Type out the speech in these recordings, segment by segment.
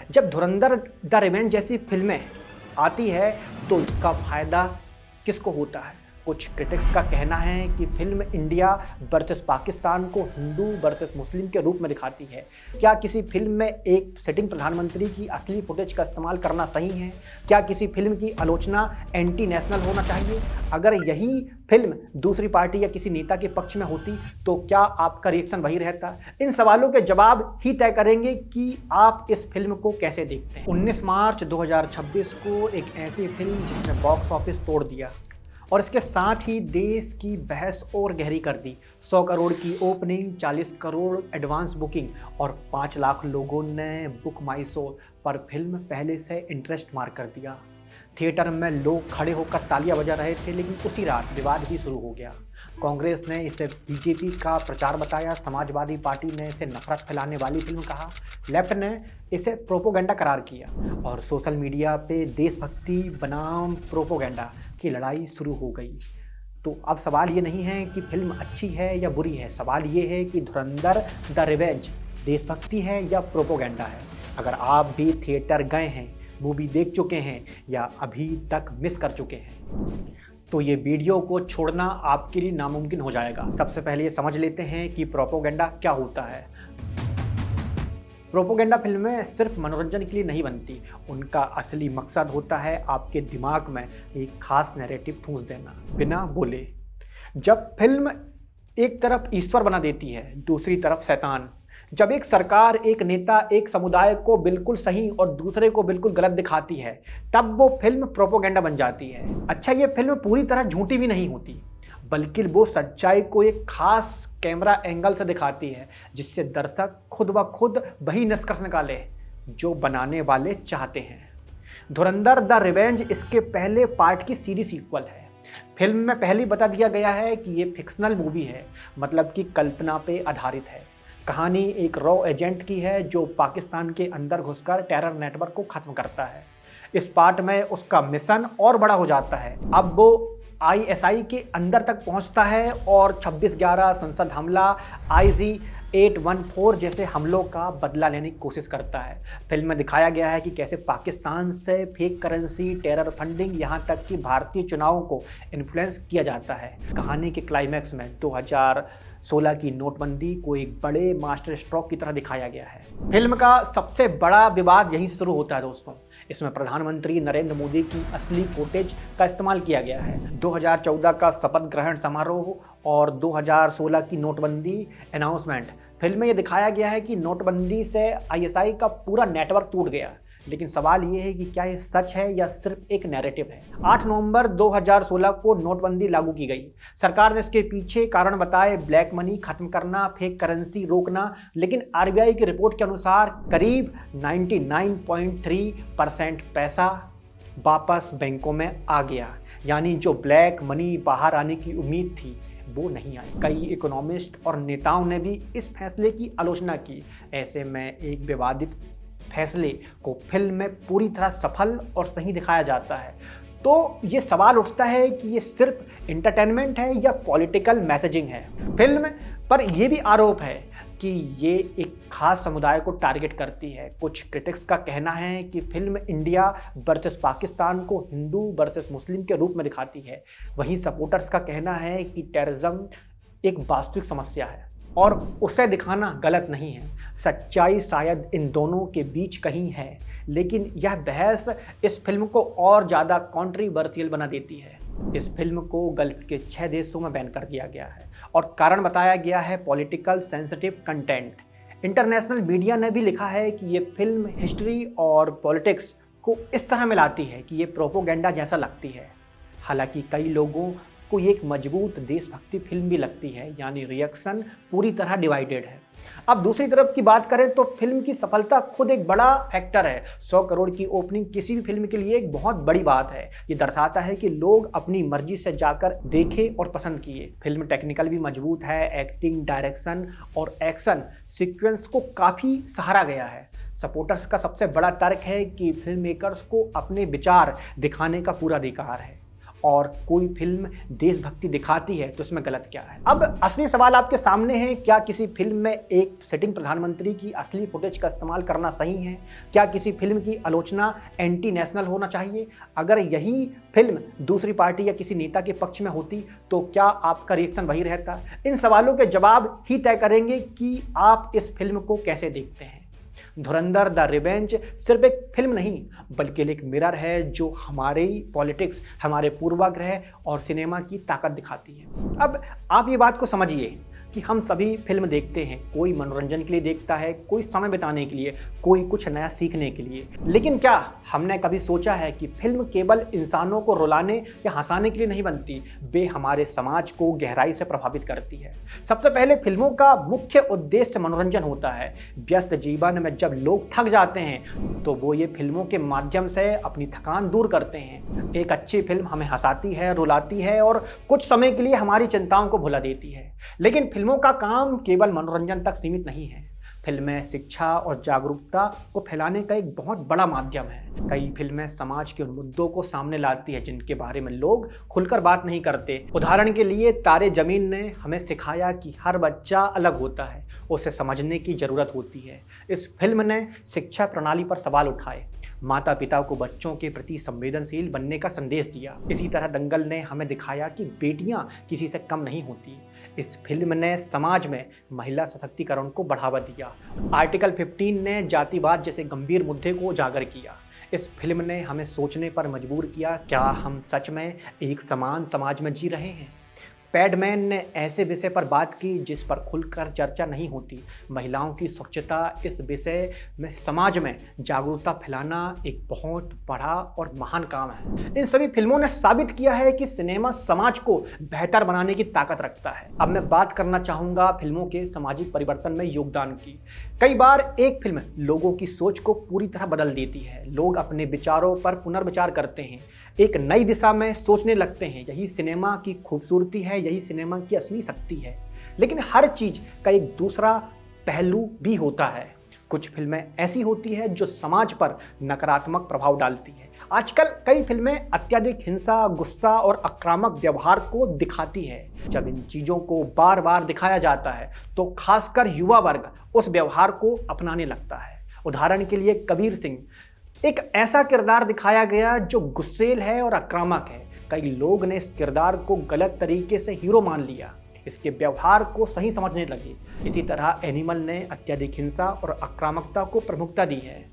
जब धुरंधर the revenge जैसी फिल्में आती है तो इसका फ़ायदा किसको होता है? कुछ क्रिटिक्स का कहना है कि फिल्म इंडिया वर्सेस पाकिस्तान को हिंदू वर्सेस मुस्लिम के रूप में दिखाती है। क्या किसी फिल्म में एक सिटिंग प्रधानमंत्री की असली फुटेज का इस्तेमाल करना सही है? क्या किसी फिल्म की आलोचना एंटी नेशनल होना चाहिए? अगर यही फिल्म दूसरी पार्टी या किसी नेता के पक्ष में होती तो क्या आपका रिएक्शन वही रहता? इन सवालों के जवाब ही तय करेंगे कि आप इस फिल्म को कैसे देखते हैं। 19 मार्च 2026 को एक ऐसी फिल्म जिसने बॉक्स ऑफिस तोड़ दिया और इसके साथ ही देश की बहस और गहरी कर दी। 100 करोड़ की ओपनिंग, 40 करोड़ एडवांस बुकिंग और 5 लाख लोगों ने बुक माई शो पर फिल्म पहले से इंटरेस्ट मार कर दिया। थिएटर में लोग खड़े होकर तालियां बजा रहे थे, लेकिन उसी रात विवाद भी शुरू हो गया। कांग्रेस ने इसे बीजेपी का प्रचार बताया, समाजवादी पार्टी ने इसे नफरत फैलाने वाली फिल्म कहा, लेफ्ट ने इसे प्रोपोगेंडा करार किया और सोशल मीडिया पे देशभक्ति बनाम प्रोपोगेंडा की लड़ाई शुरू हो गई। तो अब सवाल ये नहीं है कि फिल्म अच्छी है या बुरी है, सवाल ये है कि धुरंधर द रिवेंज देशभक्ति है या प्रोपोगेंडा है। अगर आप भी थिएटर गए हैं, मूवी देख चुके हैं या अभी तक मिस कर चुके हैं तो ये वीडियो को छोड़ना आपके लिए नामुमकिन हो जाएगा। सबसे पहले ये समझ लेते हैं कि प्रोपोगेंडा क्या होता है। प्रोपोगेंडा फिल्में सिर्फ मनोरंजन के लिए नहीं बनती, उनका असली मकसद होता है आपके दिमाग में एक खास नैरेटिव ठूंस देना बिना बोले। जब फिल्म एक तरफ ईश्वर बना देती है, दूसरी तरफ शैतान, जब एक सरकार, एक नेता एक समुदाय को बिल्कुल सही और दूसरे को बिल्कुल गलत दिखाती है, तब वो फिल्म प्रोपोगेंडा बन जाती है। अच्छा, ये फिल्म पूरी तरह झूठी भी नहीं होती, बल्कि वो सच्चाई को एक खास कैमरा एंगल से दिखाती है, जिससे दर्शक खुद ब खुद वही निष्कर्ष निकाले जो बनाने वाले चाहते हैं। धुरंधर द रिवेंज इसके पहले पार्ट की सीरीज सीक्वल है। फिल्म में पहले ही बता दिया गया है कि ये फिक्शनल मूवी है, मतलब कि कल्पना पे आधारित है। कहानी एक रॉ एजेंट की है जो पाकिस्तान के अंदर घुसकर टेरर नेटवर्क को ख़त्म करता है। इस पार्ट में उसका मिशन और बड़ा हो जाता है। अब वो आईएसआई के अंदर तक पहुंचता है और 26/11 संसद हमला, IG 814 जैसे हमलों का बदला लेने की कोशिश करता है। फिल्म में दिखाया गया है कि कैसे पाकिस्तान से फेक करेंसी, टेरर फंडिंग, यहाँ तक कि भारतीय चुनावों को इन्फ्लुएंस किया जाता है। कहानी के क्लाइमैक्स में 2016 की नोटबंदी को एक बड़े मास्टर स्ट्रोक की तरह दिखाया गया है। फिल्म का सबसे बड़ा विवाद यहीं से शुरू होता है दोस्तों। इसमें प्रधानमंत्री नरेंद्र मोदी की असली फुटेज का इस्तेमाल किया गया है। 2014 का शपथ ग्रहण समारोह और 2016 की नोटबंदी अनाउंसमेंट। फिल्म में यह दिखाया गया है कि नोटबंदी से आईएसआई का पूरा नेटवर्क टूट गया, लेकिन सवाल ये है कि क्या ये सच है या सिर्फ एक नैरेटिव है। 8 नवंबर 2016 को नोटबंदी लागू की गई। सरकार ने इसके पीछे कारण बताए ब्लैक मनी खत्म करना, फेक करेंसी रोकना, लेकिन आरबीआई की रिपोर्ट के अनुसार करीब 99.3% पैसा वापस बैंकों में आ गया, यानी जो ब्लैक मनी बाहर आने की उम्मीद थी वो नहीं आई। कई इकोनॉमिस्ट और नेताओं ने भी इस फैसले की आलोचना की। ऐसे में एक विवादित फैसले को फिल्म में पूरी तरह सफल और सही दिखाया जाता है, तो ये सवाल उठता है कि ये सिर्फ एंटरटेनमेंट है या पॉलिटिकल मैसेजिंग है। फिल्म पर यह भी आरोप है कि ये एक खास समुदाय को टारगेट करती है। कुछ क्रिटिक्स का कहना है कि फिल्म इंडिया वर्सेस पाकिस्तान को हिंदू वर्सेस मुस्लिम के रूप में दिखाती है। वहीं सपोर्टर्स का कहना है कि टेररिज्म एक वास्तविक समस्या है और उसे दिखाना गलत नहीं है। सच्चाई शायद इन दोनों के बीच कहीं है, लेकिन यह बहस इस फिल्म को और ज़्यादा कॉन्ट्रीवर्शियल बना देती है। इस फिल्म को गल्फ के 6 देशों में बैन कर दिया गया है और कारण बताया गया है political sensitive content. International media ने भी लिखा है कि ये फिल्म हिस्ट्री और पॉलिटिक्स को इस तरह मिलाती है कि ये प्रोपोगेंडा जैसा लगती है। हालांकि कई लोगों को ये एक मजबूत देशभक्ति फिल्म भी लगती है, यानी रिएक्शन पूरी तरह डिवाइडेड है। अब दूसरी तरफ की बात करें तो फिल्म की सफलता खुद एक बड़ा फैक्टर है। 100 करोड़ की ओपनिंग किसी भी फिल्म के लिए एक बहुत बड़ी बात है। ये दर्शाता है कि लोग अपनी मर्जी से जाकर देखे और पसंद किए। फिल्म टेक्निकल भी मजबूत है, एक्टिंग, डायरेक्शन और एक्शन सीक्वेंस को काफ़ी सराहा गया है। सपोर्टर्स का सबसे बड़ा तर्क है कि फिल्म मेकर्स को अपने विचार दिखाने का पूरा अधिकार है और कोई फिल्म देशभक्ति दिखाती है तो इसमें गलत क्या है। अब असली सवाल आपके सामने है, क्या किसी फिल्म में एक सिटिंग प्रधानमंत्री की असली फुटेज का इस्तेमाल करना सही है? क्या किसी फिल्म की आलोचना एंटी नेशनल होना चाहिए? अगर यही फिल्म दूसरी पार्टी या किसी नेता के पक्ष में होती तो क्या आपका रिएक्शन वही रहता? इन सवालों के जवाब ही तय करेंगे कि आप इस फिल्म को कैसे देखते हैं। धुरंधर द रिवेंज सिर्फ एक फिल्म नहीं बल्कि एक मिरर है जो हमारे पॉलिटिक्स, हमारे पूर्वाग्रह और सिनेमा की ताकत दिखाती है। अब आप ये बात को समझिए कि हम सभी फिल्म देखते हैं, कोई मनोरंजन के लिए देखता है, कोई समय बिताने के लिए, कोई कुछ नया सीखने के लिए। लेकिन क्या हमने कभी सोचा है कि फिल्म केवल इंसानों को रुलाने या हंसाने के लिए नहीं बनती, वे हमारे समाज को गहराई से प्रभावित करती है। सबसे पहले फिल्मों का मुख्य उद्देश्य मनोरंजन होता है। व्यस्त जीवन में जब लोग थक जाते हैं तो वो ये फिल्मों के माध्यम से अपनी थकान दूर करते हैं। एक अच्छी फिल्म हमें हंसाती है, रुलाती है और कुछ समय के लिए हमारी चिंताओं को भुला देती है। लेकिन फिल्मों का काम केवल मनोरंजन तक सीमित नहीं है। फिल्में शिक्षा और जागरूकता को फैलाने का एक बहुत बड़ा माध्यम है। कई फिल्में समाज के उन मुद्दों को सामने लाती है जिनके बारे में लोग खुलकर बात नहीं करते। उदाहरण के लिए तारे ज़मीन ने हमें सिखाया कि हर बच्चा अलग होता है, उसे समझने की ज़रूरत होती है। इस फिल्म ने शिक्षा प्रणाली पर सवाल उठाए, माता पिता को बच्चों के प्रति संवेदनशील बनने का संदेश दिया। इसी तरह दंगल ने हमें दिखाया कि बेटियां किसी से कम नहीं होती। इस फिल्म ने समाज में महिला सशक्तिकरण को बढ़ावा दिया। आर्टिकल 15 ने जातिवाद जैसे गंभीर मुद्दे को उजागर किया। इस फिल्म ने हमें सोचने पर मजबूर किया, क्या हम सच में एक समान समाज में जी रहे हैं? पैडमैन ने ऐसे विषय पर बात की जिस पर खुलकर चर्चा नहीं होती। महिलाओं की स्वच्छता, इस विषय में समाज में जागरूकता फैलाना एक बहुत बड़ा और महान काम है। इन सभी फिल्मों ने साबित किया है कि सिनेमा समाज को बेहतर बनाने की ताकत रखता है। अब मैं बात करना चाहूँगा फिल्मों के सामाजिक परिवर्तन में योगदान की। कई बार एक फिल्म लोगों की सोच को पूरी तरह बदल देती है। लोग अपने विचारों पर पुनर्विचार करते हैं, एक नई दिशा में सोचने लगते हैं। यही सिनेमा की खूबसूरती है, यही सिनेमा की असली शक्ति है। लेकिन हर चीज का एक दूसरा पहलू भी होता है। कुछ फिल्में ऐसी होती है जो समाज पर नकारात्मक प्रभाव डालती है। आजकल कई फिल्में अत्यधिक हिंसा, गुस्सा और आक्रामक व्यवहार को दिखाती है। जब इन चीजों को बार बार दिखाया जाता है तो खासकर युवा वर्ग उस व्यवहार को अपनाने लगता है। उदाहरण के लिए कबीर सिंह एक ऐसा किरदार दिखाया गया जो गुस्सेल है और आक्रामक है। कई लोग ने इस किरदार को गलत तरीके से हीरो मान लिया, इसके व्यवहार को सही समझने लगे। इसी तरह एनिमल ने अत्यधिक हिंसा और आक्रामकता को प्रमुखता दी है।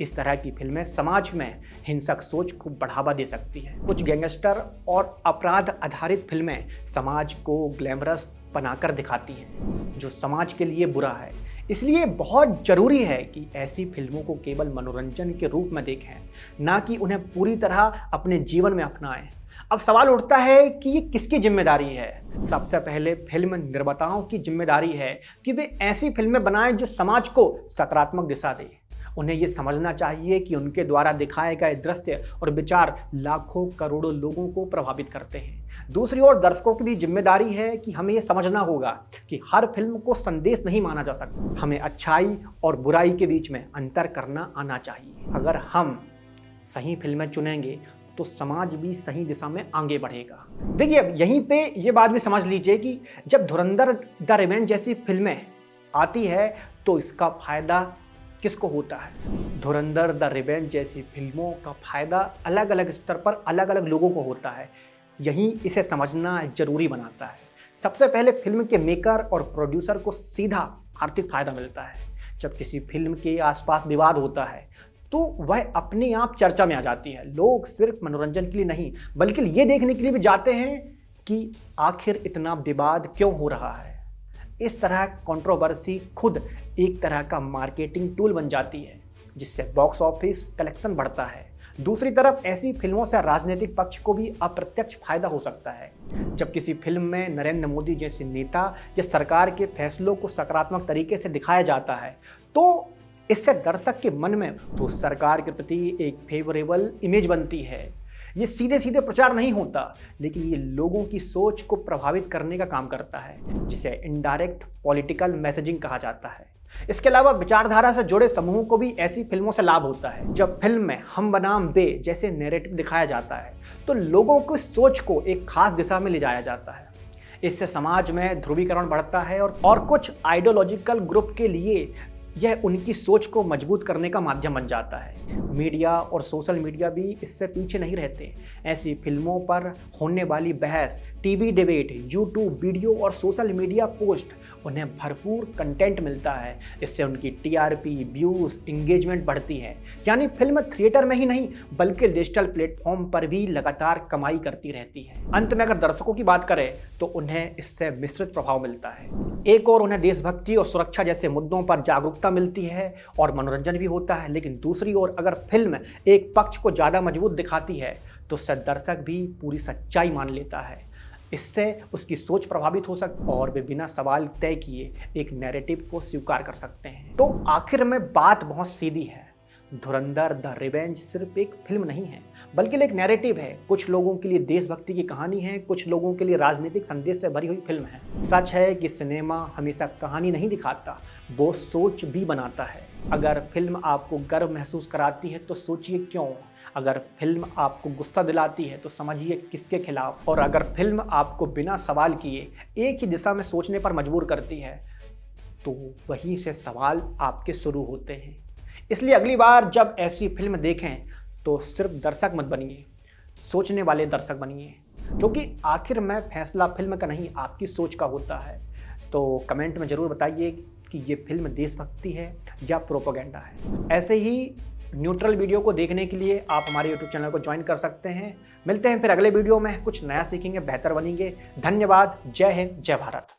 इस तरह की फिल्में समाज में हिंसक सोच को बढ़ावा दे सकती हैं। कुछ गैंगस्टर और अपराध आधारित फिल्में समाज को ग्लैमरस बनाकर दिखाती हैं जो समाज के लिए बुरा है। इसलिए बहुत ज़रूरी है कि ऐसी फिल्मों को केवल मनोरंजन के रूप में देखें, ना कि उन्हें पूरी तरह अपने जीवन में अपनाएं। अब सवाल उठता है कि ये किसकी जिम्मेदारी है? सबसे पहले फिल्म निर्माताओं की जिम्मेदारी है कि वे ऐसी फिल्में बनाएं जो समाज को सकारात्मक दिशा दे। उन्हें ये समझना चाहिए कि उनके द्वारा दिखाए गए दृश्य और विचार लाखों करोड़ों लोगों को प्रभावित करते हैं। दूसरी ओर दर्शकों की भी जिम्मेदारी है कि हमें ये समझना होगा कि हर फिल्म को संदेश नहीं माना जा सकता। हमें अच्छाई और बुराई के बीच में अंतर करना आना चाहिए। अगर हम सही फिल्में चुनेंगे तो समाज भी सही दिशा में आगे बढ़ेगा। देखिए, यहीं पे ये बात भी समझ लीजिए कि जब धुरंधर द रिवेंज जैसी फिल्में आती है तो इसका फायदा किसको होता है? धुरंधर द रिवेंज जैसी फिल्मों का फायदा अलग अलग स्तर पर अलग अलग लोगों को होता है। यही इसे समझना जरूरी बनाता है। सबसे पहले फिल्म के मेकर और प्रोड्यूसर को सीधा आर्थिक फायदा मिलता है। जब किसी फिल्म के आसपास विवाद होता है तो वह अपने आप चर्चा में आ जाती है। लोग सिर्फ मनोरंजन के लिए नहीं बल्कि ये देखने के लिए भी जाते हैं कि आखिर इतना विवाद क्यों हो रहा है। इस तरह कंट्रोवर्सी खुद एक तरह का मार्केटिंग टूल बन जाती है जिससे बॉक्स ऑफिस कलेक्शन बढ़ता है। दूसरी तरफ ऐसी फिल्मों से राजनीतिक पक्ष को भी अप्रत्यक्ष फायदा हो सकता है। जब किसी फिल्म में नरेंद्र मोदी जैसे नेता या सरकार के फैसलों को सकारात्मक तरीके से दिखाया जाता है तो इससे दर्शक के मन में तो सरकार के प्रति एक फेवरेबल इमेज बनती है। ये सीधे सीधे प्रचार नहीं होता लेकिन ये लोगों की सोच को प्रभावित करने का काम करता है, जिसे इनडायरेक्ट पॉलिटिकल मैसेजिंग कहा जाता है। इसके अलावा विचारधारा से जुड़े समूहों को भी ऐसी फिल्मों से लाभ होता है। जब फिल्म में हम बनाम बे जैसे नैरेटिव दिखाया जाता है तो लोगों की सोच को एक खास दिशा में ले जाया जाता है। इससे समाज में ध्रुवीकरण बढ़ता है और कुछ आइडियोलॉजिकल ग्रुप के लिए यह उनकी सोच को मजबूत करने का माध्यम बन जाता है। मीडिया और सोशल मीडिया भी इससे पीछे नहीं रहते। ऐसी फिल्मों पर होने वाली बहस, टीवी डिबेट, यूट्यूब वीडियो और सोशल मीडिया पोस्ट उन्हें भरपूर कंटेंट मिलता है। इससे उनकी टीआरपी, व्यूज़, इंगेजमेंट बढ़ती है। यानी फिल्म थिएटर में ही नहीं बल्कि डिजिटल प्लेटफॉर्म पर भी लगातार कमाई करती रहती है। अंत में अगर दर्शकों की बात करें तो उन्हें इससे मिश्रित प्रभाव मिलता है। एक और उन्हें देशभक्ति और सुरक्षा जैसे मुद्दों पर जागरूकता मिलती है और मनोरंजन भी होता है, लेकिन दूसरी ओर अगर फिल्म एक पक्ष को ज़्यादा मजबूत दिखाती है तो उससे दर्शक भी पूरी सच्चाई मान लेता है। इससे उसकी सोच प्रभावित हो सकती है और वे बिना सवाल तय किए एक नैरेटिव को स्वीकार कर सकते हैं। तो आखिर में बात बहुत सीधी है, धुरंधर द रिवेंज सिर्फ एक फिल्म नहीं है बल्कि एक नैरेटिव है। कुछ लोगों के लिए देशभक्ति की कहानी है, कुछ लोगों के लिए राजनीतिक संदेश से भरी हुई फिल्म है। सच है कि सिनेमा हमेशा कहानी नहीं दिखाता, वो सोच भी बनाता है। अगर फिल्म आपको गर्व महसूस कराती है तो सोचिए क्यों। अगर फिल्म आपको गुस्सा दिलाती है तो समझिए किसके खिलाफ। और अगर फिल्म आपको बिना सवाल किए एक ही दिशा में सोचने पर मजबूर करती है तो वहीं से सवाल आपके शुरू होते हैं। इसलिए अगली बार जब ऐसी फिल्म देखें तो सिर्फ दर्शक मत बनिए, सोचने वाले दर्शक बनिए, क्योंकि आखिर में फैसला फिल्म का नहीं आपकी सोच का होता है। तो कमेंट में ज़रूर बताइए कि ये फिल्म देशभक्ति है या प्रोपेगेंडा है। ऐसे ही न्यूट्रल वीडियो को देखने के लिए आप हमारे YouTube चैनल को ज्वाइन कर सकते हैं। मिलते हैं फिर अगले वीडियो में, कुछ नया सीखेंगे, बेहतर बनेंगे। धन्यवाद। जय हिंद, जय भारत।